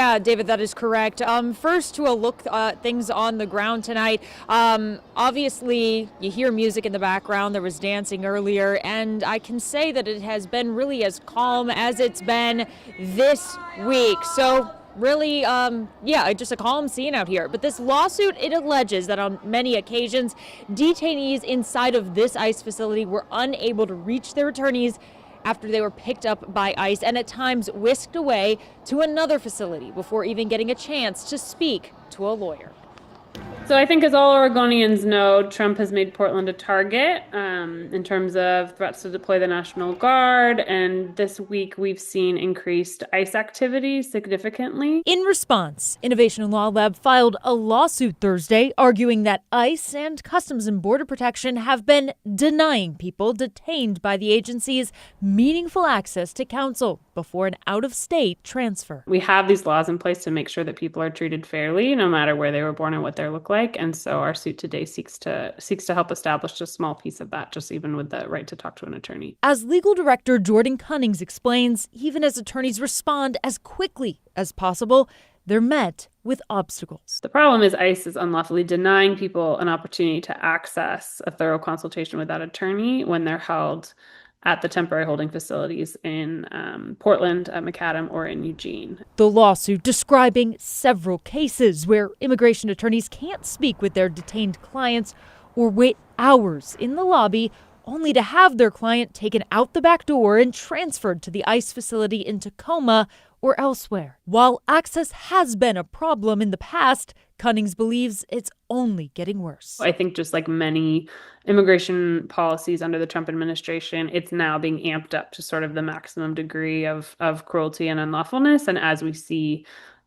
Yeah, David, that is correct. First, to a look at things on the ground tonight. Obviously, you hear music in the background. There was dancing earlier, and I can say that it has been really as calm as it's been this week. So really, yeah, just a calm scene out here. But this lawsuit, it alleges that on many occasions, detainees inside of this ICE facility were unable to reach their attorneys after they were picked up by ICE and at times whisked away to another facility before even getting a chance to speak to a lawyer. So I think as all Oregonians know, Trump has made Portland a target in terms of threats to deploy the National Guard. And this week we've seen increased ICE activity significantly. In response, Innovation and Law Lab filed a lawsuit Thursday arguing that ICE and Customs and Border Protection have been denying people detained by the agencies meaningful access to counsel before an out-of-state transfer. We have these laws in place to make sure that people are treated fairly, no matter where they were born and what they look like. And so our suit today seeks to help establish a small piece of that, just even with the right to talk to an attorney. As legal director Jordan Cunnings explains, even as attorneys respond as quickly as possible, they're met with obstacles. The problem is ICE is unlawfully denying people an opportunity to access a thorough consultation with that attorney when they're held at the temporary holding facilities in Portland, at McAdam, or in Eugene. The lawsuit describing several cases where immigration attorneys can't speak with their detained clients or wait hours in the lobby only to have their client taken out the back door and transferred to the ICE facility in Tacoma or elsewhere. While access has been a problem in the past, Cunnings believes it's only getting worse. I think just like many immigration policies under the Trump administration, it's now being amped up to sort of the maximum degree of cruelty and unlawfulness. And as we see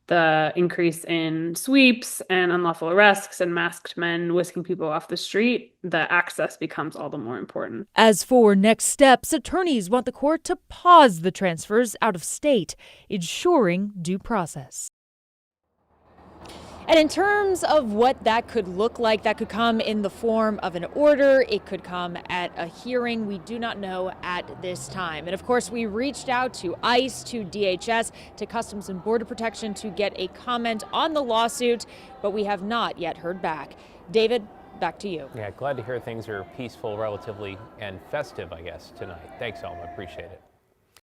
the increase in sweeps and unlawful arrests and masked men whisking people off the street, the access becomes all the more important. As for next steps, attorneys want the court to pause the transfers out of state, ensuring due process. And in terms of what that could look like, that could come in the form of an order. It could come at a hearing. We do not know at this time. And of course, we reached out to ICE, to DHS, to Customs and Border Protection to get a comment on the lawsuit, but we have not yet heard back. David, back to you. Yeah, glad to hear things are peaceful, relatively, and festive, I guess, tonight. Thanks, Alma. Appreciate it.